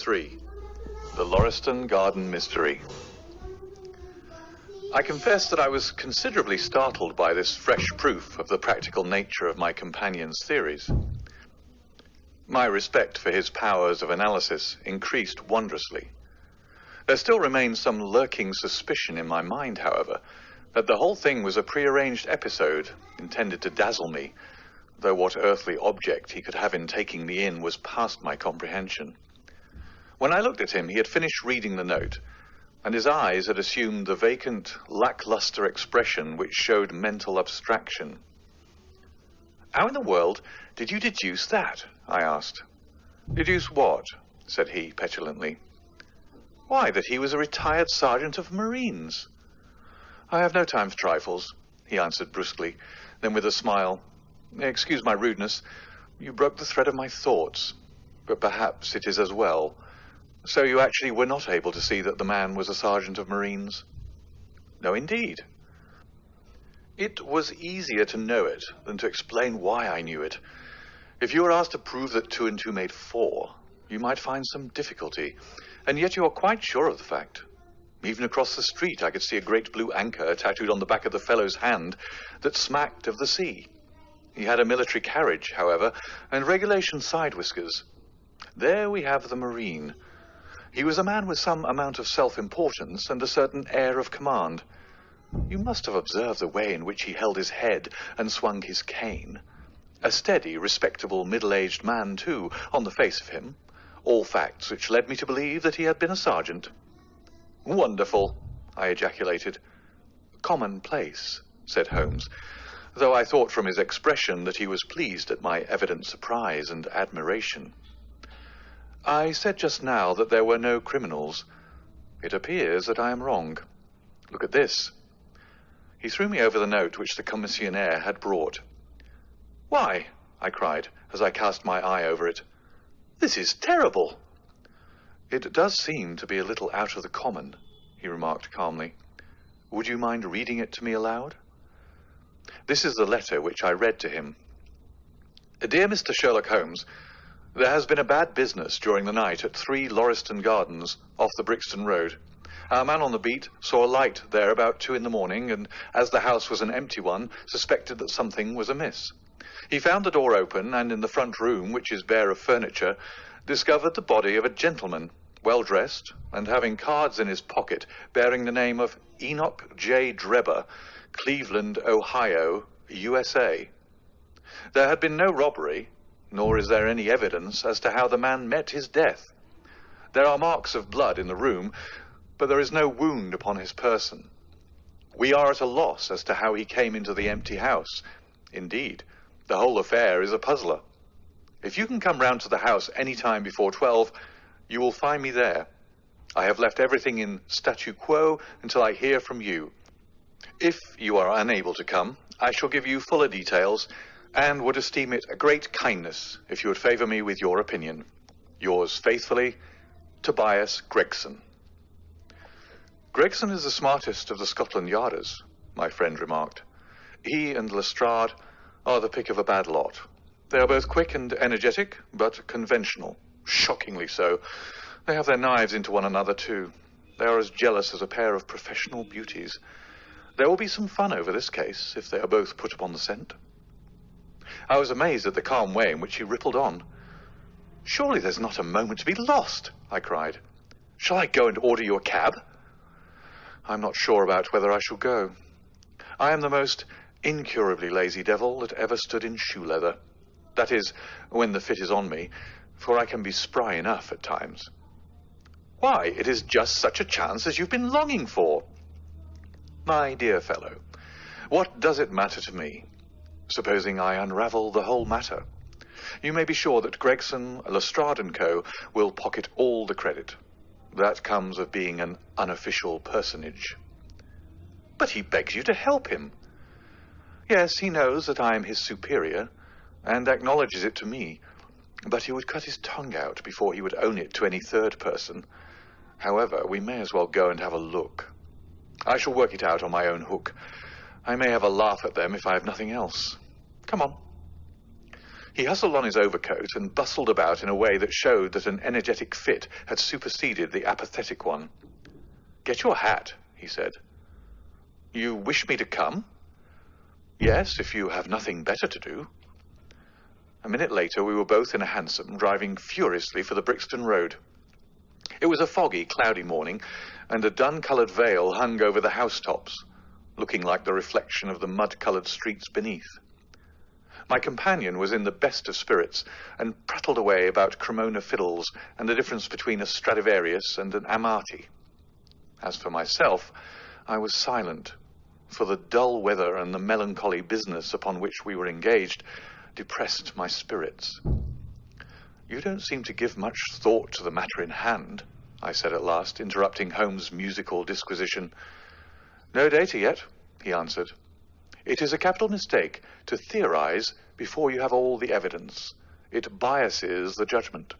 3, The Lauriston Garden Mystery. I confess that I was considerably startled by this fresh proof of the practical nature of my companion's theories. My respect for his powers of analysis increased wondrously. There still remained some lurking suspicion in my mind, however, that the whole thing was a prearranged episode intended to dazzle me, though what earthly object he could have in taking me in was past my comprehension. When I looked at him, he had finished reading the note, and his eyes had assumed the vacant, lackluster expression which showed mental abstraction. "How in the world did you deduce that?" I asked. "Deduce what?" said he petulantly. "Why, that he was a retired sergeant of Marines." "I have no time for trifles," he answered brusquely. Then with a smile, "Excuse my rudeness. You broke the thread of my thoughts, but perhaps it is as well. So you actually were not able to see that the man was a sergeant of Marines?" "No, indeed." "It was easier to know it than to explain why I knew it. If you were asked to prove that 2 and 2 made 4, you might find some difficulty, and yet you are quite sure of the fact. Even across the street I could see a great blue anchor tattooed on the back of the fellow's hand that smacked of the sea. He had a military carriage, however, and regulation side whiskers. There we have the Marine. He was a man with some amount of self-importance and a certain air of command. You must have observed the way in which he held his head and swung his cane. A steady, respectable, middle-aged man, too, on the face of him. All facts which led me to believe that he had been a sergeant." "Wonderful," I ejaculated. "Commonplace," said Holmes, though I thought from his expression that he was pleased at my evident surprise and admiration. "I said just now that there were no criminals. It appears that I am wrong. Look at this." He threw me over the note which the commissionaire had brought. "Why," I cried, as I cast my eye over it, "this is terrible." "It does seem to be a little out of the common," he remarked calmly. "Would you mind reading it to me aloud?" This is the letter which I read to him. "Dear Mr. Sherlock Holmes, there has been a bad business during the night at 3 Lauriston Gardens, off the Brixton Road. Our man on the beat saw a light there about 2 in the morning, and as the house was an empty one, suspected that something was amiss. He found the door open, and in the front room, which is bare of furniture, discovered the body of a gentleman, well dressed, and having cards in his pocket bearing the name of Enoch J. Drebber, Cleveland, Ohio, USA. There had been no robbery, nor is there any evidence as to how the man met his death. There are marks of blood in the room, but there is no wound upon his person. We are at a loss as to how he came into the empty house. Indeed, the whole affair is a puzzler. If you can come round to the house any time before 12, you will find me there. I have left everything in statu quo until I hear from you. If you are unable to come, I shall give you fuller details, and would esteem it a great kindness if you would favour me with your opinion. Yours faithfully, Tobias Gregson." "Gregson is the smartest of the Scotland Yarders," my friend remarked. "He and Lestrade are the pick of a bad lot. They are both quick and energetic, but conventional. Shockingly so. They have their knives into one another, too. They are as jealous as a pair of professional beauties. There will be some fun over this case, if they are both put upon the scent." I was amazed at the calm way in which he rippled on. "Surely there's not a moment to be lost," I cried. "Shall I go and order you a cab?" "I'm not sure about whether I shall go. I am the most incurably lazy devil that ever stood in shoe leather. That is, when the fit is on me, for I can be spry enough at times." "Why, it is just such a chance as you've been longing for." "My dear fellow, what does it matter to me? Supposing I unravel the whole matter, you may be sure that Gregson, Lestrade & Co. will pocket all the credit. That comes of being an unofficial personage." "But he begs you to help him." "Yes, he knows that I am his superior, and acknowledges it to me, but he would cut his tongue out before he would own it to any third person. However, we may as well go and have a look. I shall work it out on my own hook. I may have a laugh at them if I have nothing else. Come on." He hustled on his overcoat and bustled about in a way that showed that an energetic fit had superseded the apathetic one. "Get your hat," he said. "You wish me to come?" "Yes, if you have nothing better to do." A minute later we were both in a hansom, driving furiously for the Brixton Road. It was a foggy, cloudy morning, and a dun-coloured veil hung over the housetops, looking like the reflection of the mud-coloured streets beneath. My companion was in the best of spirits, and prattled away about Cremona fiddles and the difference between a Stradivarius and an Amati. As for myself, I was silent, for the dull weather and the melancholy business upon which we were engaged depressed my spirits. "You don't seem to give much thought to the matter in hand," I said at last, interrupting Holmes' musical disquisition. "No data yet," he answered. "It is a capital mistake to theorize before you have all the evidence. It biases the judgment."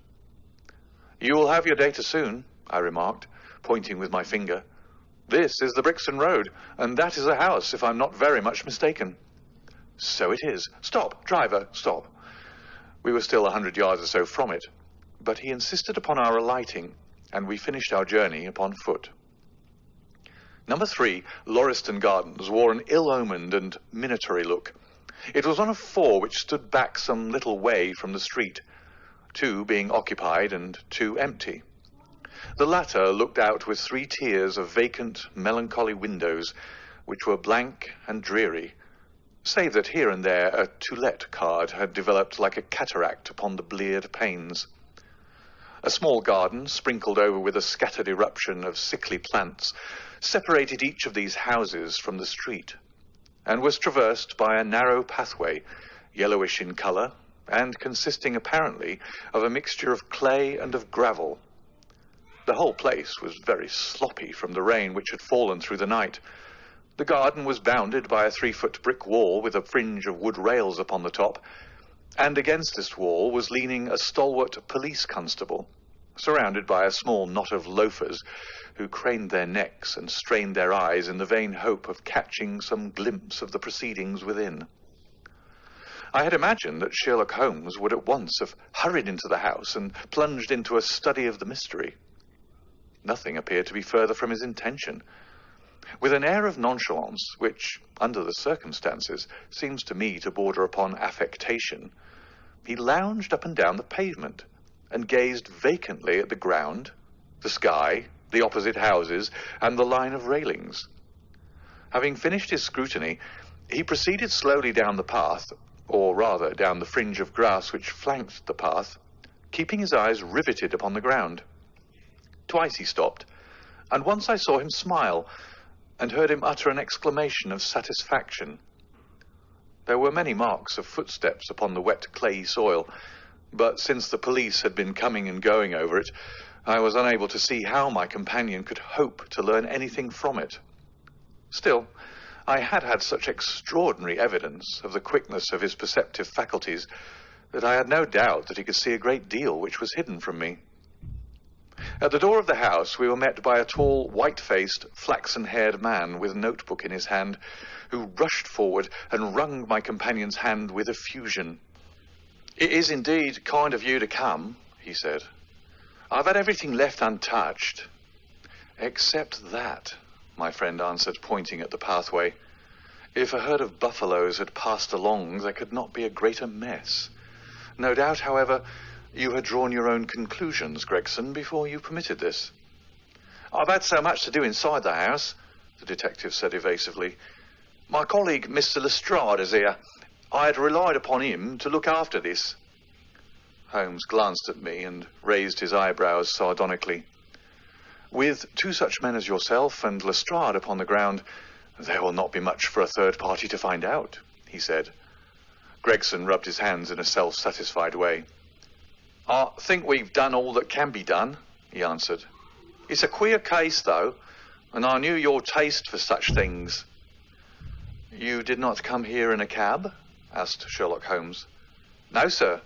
"You will have your data soon," I remarked, pointing with my finger. "This is the Brixton Road, and that is a house, if I'm not very much mistaken." "So it is. Stop, driver, stop." We were still 100 yards or so from it, but he insisted upon our alighting, and we finished our journey upon foot. Number 3, Lauriston Gardens, wore an ill-omened and minatory look. It was one of 4 which stood back some little way from the street, 2 being occupied and 2 empty. The latter looked out with 3 tiers of vacant, melancholy windows, which were blank and dreary, save that here and there a "To Let" card had developed like a cataract upon the bleared panes. A small garden, sprinkled over with a scattered eruption of sickly plants, separated each of these houses from the street, and was traversed by a narrow pathway, yellowish in colour, and consisting apparently of a mixture of clay and of gravel. The whole place was very sloppy from the rain which had fallen through the night. The garden was bounded by a 3-foot brick wall with a fringe of wood rails upon the top, and against this wall was leaning a stalwart police constable, surrounded by a small knot of loafers who craned their necks and strained their eyes in the vain hope of catching some glimpse of the proceedings within. I had imagined that Sherlock Holmes would at once have hurried into the house and plunged into a study of the mystery. Nothing appeared to be further from his intention. With an air of nonchalance, which, under the circumstances, seems to me to border upon affectation, he lounged up and down the pavement, and gazed vacantly at the ground, the sky, the opposite houses, and the line of railings. Having finished his scrutiny, he proceeded slowly down the path, or rather down the fringe of grass which flanked the path, keeping his eyes riveted upon the ground. Twice he stopped, and once I saw him smile, and heard him utter an exclamation of satisfaction. There were many marks of footsteps upon the wet clayey soil, but since the police had been coming and going over it, I was unable to see how my companion could hope to learn anything from it. Still, I had had such extraordinary evidence of the quickness of his perceptive faculties that I had no doubt that he could see a great deal which was hidden from me. At the door of the house we were met by a tall, white-faced, flaxen-haired man with a notebook in his hand, who rushed forward and wrung my companion's hand with effusion. "It is indeed kind of you to come," he said. "I've had everything left untouched." "Except that," my friend answered, pointing at the pathway. "If a herd of buffaloes had passed along, there could not be a greater mess. No doubt, however, you had drawn your own conclusions, Gregson, before you permitted this." "I've had so much to do inside the house," the detective said evasively. "My colleague, Mr. Lestrade, is here. I had relied upon him to look after this." Holmes glanced at me and raised his eyebrows sardonically. "With 2 such men as yourself and Lestrade upon the ground, there will not be much for a third party to find out," he said. Gregson rubbed his hands in a self-satisfied way. "I think we've done all that can be done," he answered. "It's a queer case, though, and I knew your taste for such things." "You did not come here in a cab?" asked Sherlock Holmes. "No, sir."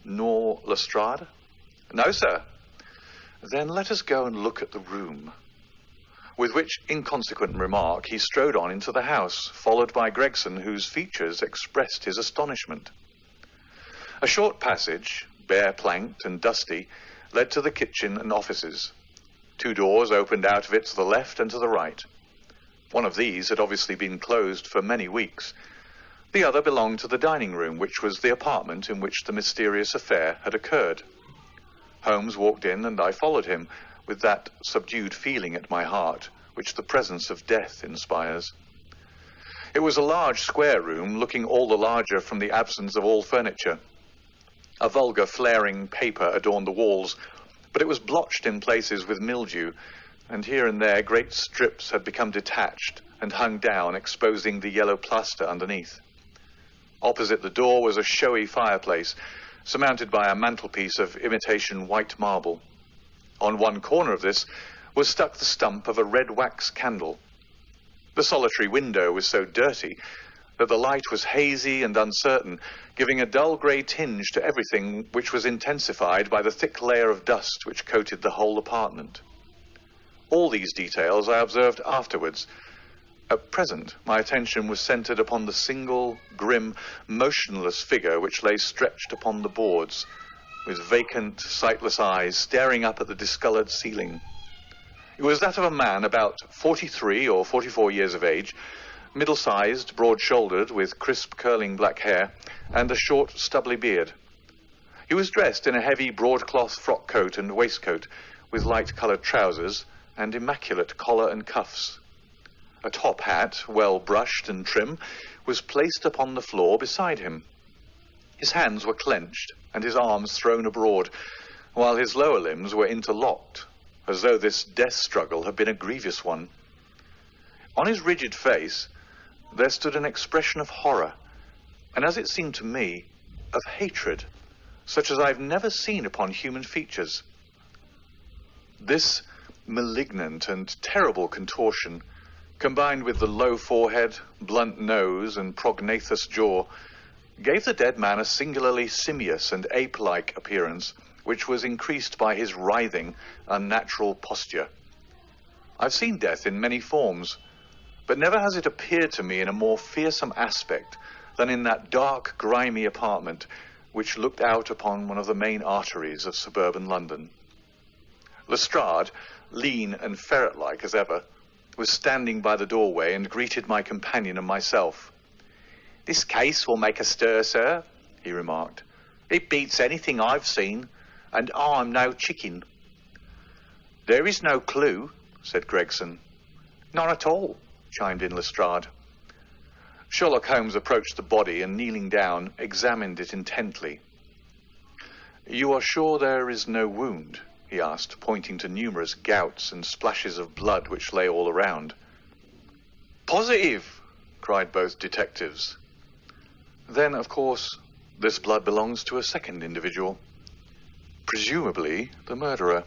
"Nor Lestrade?" "No, sir." "Then let us go and look at the room." With which inconsequent remark he strode on into the house, followed by Gregson, whose features expressed his astonishment. A short passage, bare-planked and dusty, led to the kitchen and offices. 2 doors opened out of it to the left and to the right. One of these had obviously been closed for many weeks. The other belonged to the dining room, which was the apartment in which the mysterious affair had occurred. Holmes walked in, and I followed him, with that subdued feeling at my heart which the presence of death inspires. It was a large square room, looking all the larger from the absence of all furniture. A vulgar flaring paper adorned the walls, but it was blotched in places with mildew, and here and there great strips had become detached and hung down, exposing the yellow plaster underneath. Opposite the door was a showy fireplace, surmounted by a mantelpiece of imitation white marble. On one corner of this was stuck the stump of a red wax candle. The solitary window was so dirty that the light was hazy and uncertain, giving a dull grey tinge to everything, which was intensified by the thick layer of dust which coated the whole apartment. All these details I observed afterwards. At present, my attention was centred upon the single, grim, motionless figure which lay stretched upon the boards, with vacant, sightless eyes staring up at the discoloured ceiling. It was that of a man about 43 or 44 years of age, middle-sized, broad-shouldered, with crisp, curling black hair, and a short, stubbly beard. He was dressed in a heavy broadcloth frock coat and waistcoat, with light-coloured trousers and immaculate collar and cuffs. A top hat, well brushed and trim, was placed upon the floor beside him. His hands were clenched and his arms thrown abroad, while his lower limbs were interlocked, as though this death struggle had been a grievous one. On his rigid face there stood an expression of horror, and as it seemed to me, of hatred, such as I have never seen upon human features. This malignant and terrible contortion, combined with the low forehead, blunt nose, and prognathous jaw, gave the dead man a singularly simious and ape-like appearance, which was increased by his writhing, unnatural posture. I've seen death in many forms, but never has it appeared to me in a more fearsome aspect than in that dark, grimy apartment which looked out upon one of the main arteries of suburban London. Lestrade, lean and ferret-like as ever, was standing by the doorway and greeted my companion and myself. "This case will make a stir, sir," he remarked. "It beats anything I've seen, and I'm no chicken." "There is no clue," said Gregson. "None at all," chimed in Lestrade. Sherlock Holmes approached the body and, kneeling down, examined it intently. "You are sure there is no wound?" he asked, pointing to numerous gouts and splashes of blood which lay all around. "Positive!" cried both detectives. "Then, of course, this blood belongs to a second individual, presumably the murderer.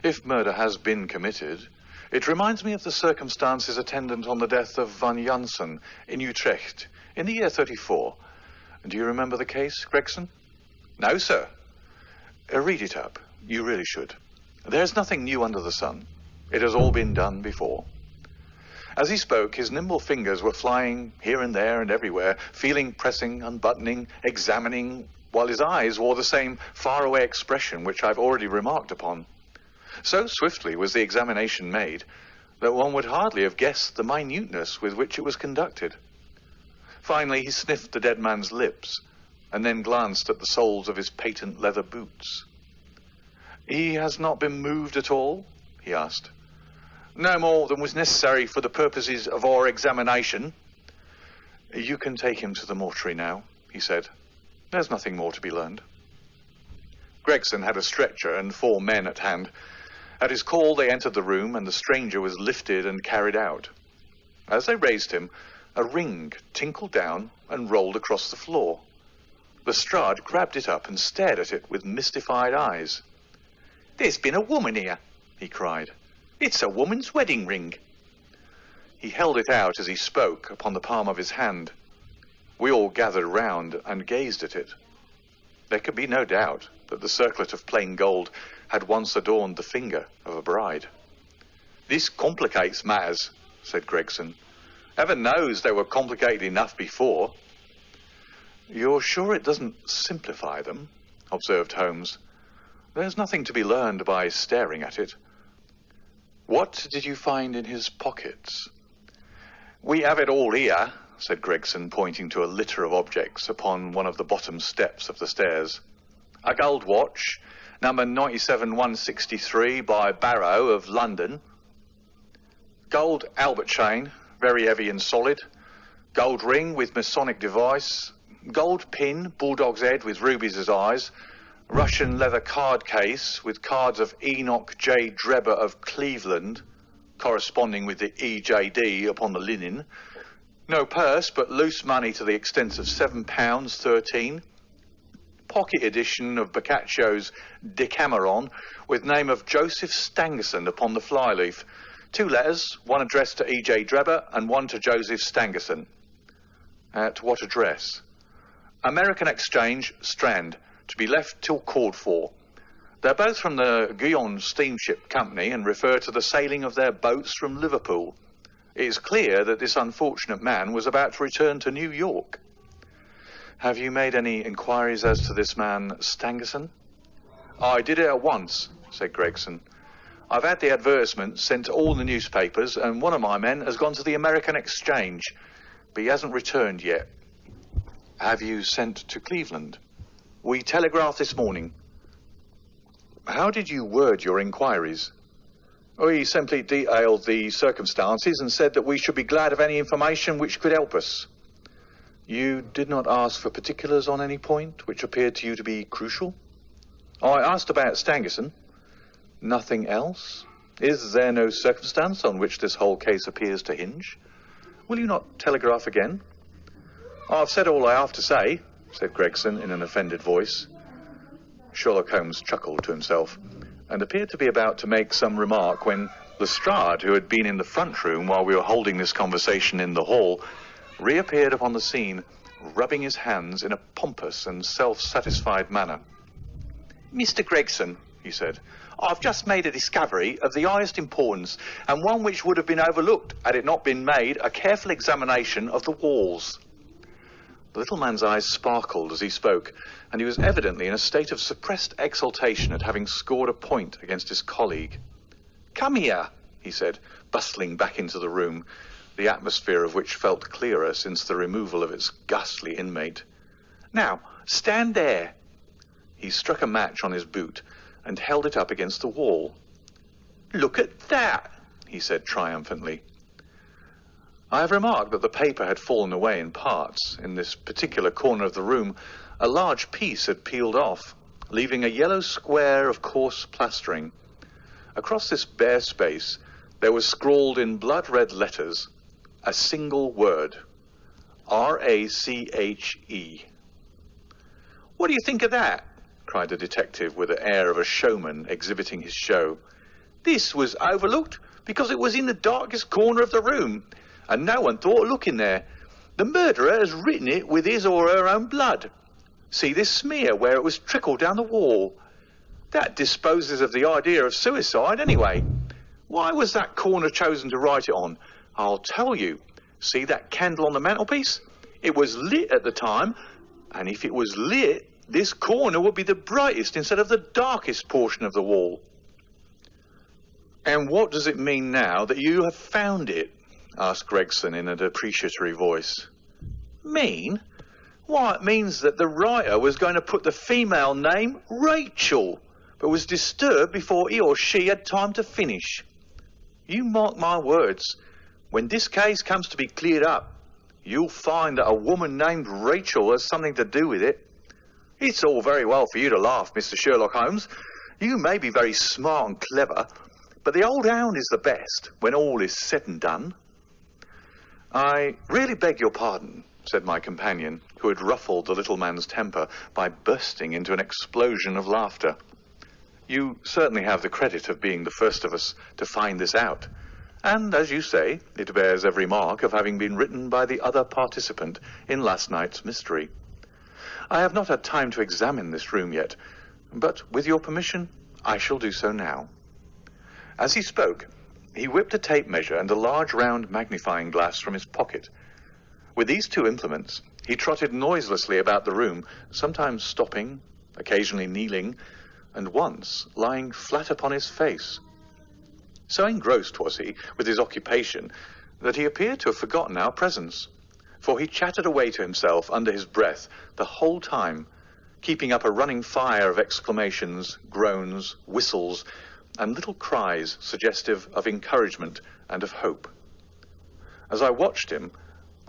If murder has been committed, it reminds me of the circumstances attendant on the death of Van Janssen in Utrecht in the year 34. Do you remember the case, Gregson?" "No, sir." Read it up. You really should. There's nothing new under the sun. It has all been done before." As he spoke, his nimble fingers were flying here and there and everywhere, feeling, pressing, unbuttoning, examining, while his eyes wore the same faraway expression which I've already remarked upon. So swiftly was the examination made that one would hardly have guessed the minuteness with which it was conducted. Finally, he sniffed the dead man's lips and then glanced at the soles of his patent leather boots. "He has not been moved at all?" he asked. "No more than was necessary for the purposes of our examination." "You can take him to the mortuary now," he said. "There's nothing more to be learned." Gregson had a stretcher and 4 men at hand. At his call they entered the room, and the stranger was lifted and carried out. As they raised him, a ring tinkled down and rolled across the floor. Lestrade grabbed it up and stared at it with mystified eyes. "There's been a woman here," he cried. "It's a woman's wedding ring." He held it out as he spoke upon the palm of his hand. We all gathered round and gazed at it. There could be no doubt that the circlet of plain gold had once adorned the finger of a bride. "This complicates matters," said Gregson. "Heaven knows they were complicated enough before." You're sure it doesn't simplify them? Observed Holmes. There's nothing to be learned by staring at it. What did you find in his pockets? We have it all here, said Gregson, pointing to a litter of objects upon one of the bottom steps of the stairs. A gold watch, number 97163 by Barrow of London. Gold Albert chain, very heavy and solid. Gold ring with Masonic device. Gold pin, bulldog's head with rubies as eyes. Russian leather card case with cards of Enoch J. Drebber of Cleveland, corresponding with the EJD upon the linen. No purse, but loose money to the extent of £7.13. Pocket edition of Boccaccio's Decameron, with name of Joseph Stangerson upon the flyleaf. 2 letters, one addressed to E.J. Drebber and one to Joseph Stangerson. At what address? American Exchange, Strand, to be left till called for. They're both from the Guion Steamship Company and refer to the sailing of their boats from Liverpool. It is clear that this unfortunate man was about to return to New York. Have you made any inquiries as to this man, Stangerson? I did it at once, said Gregson. I've had the advertisement sent to all the newspapers, and one of my men has gone to the American Exchange, but he hasn't returned yet. Have you sent to Cleveland? We telegraphed this morning. How did you word your inquiries? We simply detailed the circumstances and said that we should be glad of any information which could help us. You did not ask for particulars on any point which appeared to you to be crucial? I asked about Stangerson. Nothing else? Is there no circumstance on which this whole case appears to hinge? Will you not telegraph again? I've said all I have to say, said Gregson in an offended voice. Sherlock Holmes chuckled to himself and appeared to be about to make some remark when Lestrade, who had been in the front room while we were holding this conversation in the hall, reappeared upon the scene, rubbing his hands in a pompous and self-satisfied manner. Mr. Gregson, he said, I've just made a discovery of the highest importance, and one which would have been overlooked had it not been made a careful examination of the walls. The little man's eyes sparkled as he spoke, and he was evidently in a state of suppressed exultation at having scored a point against his colleague. Come here, he said, bustling back into the room, the atmosphere of which felt clearer since the removal of its ghastly inmate. Now, stand there. He struck a match on his boot and held it up against the wall. Look at that, he said triumphantly. I have remarked that the paper had fallen away in parts. In this particular corner of the room, a large piece had peeled off, leaving a yellow square of coarse plastering. Across this bare space, there was scrawled in blood-red letters a single word, R-A-C-H-E. What do you think of that? Cried the detective with the air of a showman exhibiting his show. This was overlooked because it was in the darkest corner of the room, and no one thought of looking there. The murderer has written it with his or her own blood. See this smear where it was trickled down the wall? That disposes of the idea of suicide anyway. Why was that corner chosen to write it on? I'll tell you. See that candle on the mantelpiece? It was lit at the time, and if it was lit, this corner would be the brightest instead of the darkest portion of the wall. And what does it mean now that you have found it? Asked Gregson in a depreciatory voice. Mean? Why, it means that the writer was going to put the female name Rachel, but was disturbed before he or she had time to finish. You mark my words, when this case comes to be cleared up, you'll find that a woman named Rachel has something to do with it. It's all very well for you to laugh, Mr. Sherlock Holmes. You may be very smart and clever, but the old hound is the best when all is said and done. I really beg your pardon, said my companion, who had ruffled the little man's temper by bursting into an explosion of laughter. You certainly have the credit of being the first of us to find this out, and, as you say, it bears every mark of having been written by the other participant in last night's mystery. I have not had time to examine this room yet, but with your permission, I shall do so now. As he spoke, he whipped a tape measure and a large round magnifying glass from his pocket. With these two implements, He trotted noiselessly about the room, sometimes stopping, occasionally kneeling, and once lying flat upon his face. So engrossed was he with his occupation that he appeared to have forgotten our presence, for he chattered away to himself under his breath the whole time, keeping up a running fire of exclamations, groans, whistles, and little cries suggestive of encouragement and of hope. As I watched him,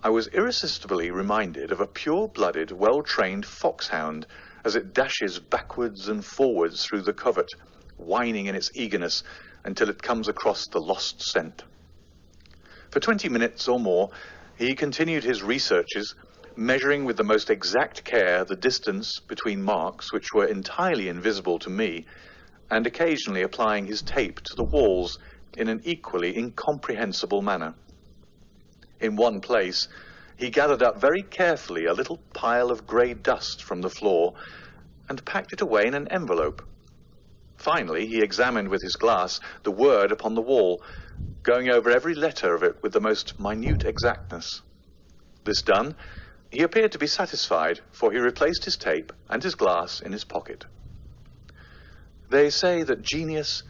I was irresistibly reminded of a pure-blooded, well-trained foxhound as it dashes backwards and forwards through the covert, whining in its eagerness until it comes across the lost scent. For 20 minutes or more, he continued his researches, measuring with the most exact care the distance between marks which were entirely invisible to me, and occasionally applying his tape to the walls in an equally incomprehensible manner. In one place, he gathered up very carefully a little pile of grey dust from the floor and packed it away in an envelope. Finally, he examined with his glass the word upon the wall, going over every letter of it with the most minute exactness. This done, he appeared to be satisfied, for he replaced his tape and his glass in his pocket. "They say that genius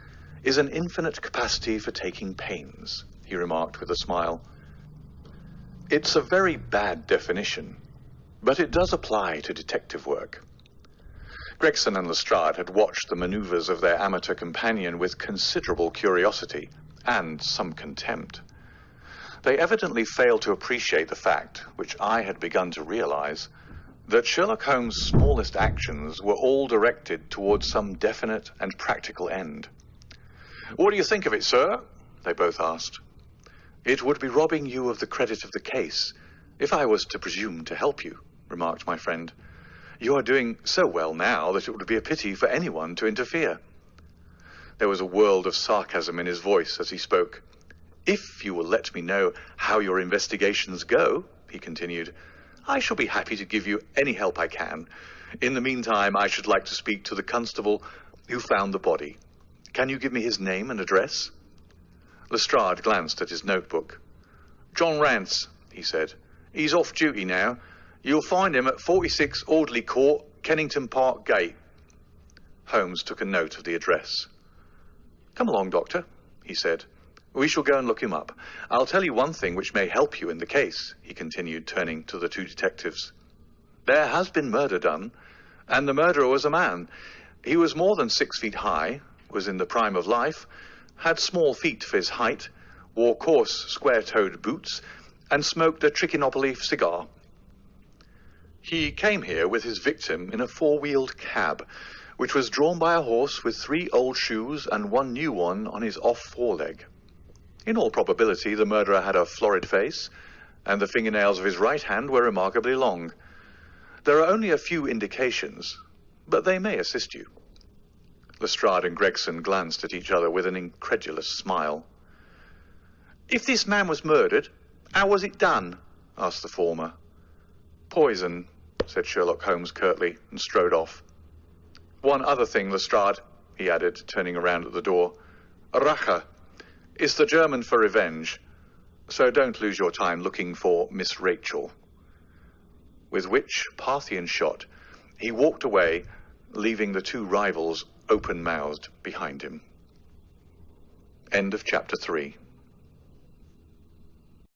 is an infinite capacity for taking pains," he remarked with a smile. "It's a very bad definition, but it does apply to detective work." Gregson and Lestrade had watched the manoeuvres of their amateur companion with considerable curiosity and some contempt. They evidently failed to appreciate the fact, which I had begun to realize, that Sherlock Holmes' smallest actions were all directed towards some definite and practical end. "What do you think of it, sir?" they both asked. "It would be robbing you of the credit of the case if I was to presume to help you," remarked my friend. "You are doing so well now that it would be a pity for anyone to interfere." There was a world of sarcasm in his voice as he spoke. "If you will let me know how your investigations go," he continued, "I shall be happy to give you any help I can. In the meantime, I should like to speak to the constable who found the body. Can you give me his name and address?" Lestrade glanced at his notebook. "John Rance," he said. "He's off duty now. You'll find him at 46 Audley Court, Kennington Park Gate." Holmes took a note of the address. "Come along, Doctor," he said. "We shall go and look him up. I'll tell you one thing which may help you in the case," he continued, turning to the two detectives. "There has been murder done, and the murderer was a man. He was more than 6 feet high, was in the prime of life, had small feet for his height, wore coarse, square-toed boots, and smoked a Trichinopoly cigar. He came here with his victim in a four-wheeled cab, which was drawn by a horse with 3 old shoes and 1 new one on his off foreleg. In all probability, the murderer had a florid face, and the fingernails of his right hand were remarkably long. There are only a few indications, but they may assist you." Lestrade and Gregson glanced at each other with an incredulous smile. "If this man was murdered, how was it done?" asked the former. "Poison," said Sherlock Holmes curtly, and strode off. "One other thing, Lestrade," he added, turning around at the door. "Rache is the German for revenge, so don't lose your time looking for Miss Rachel." With which Parthian shot, he walked away, leaving the two rivals open-mouthed behind him. End of chapter 3.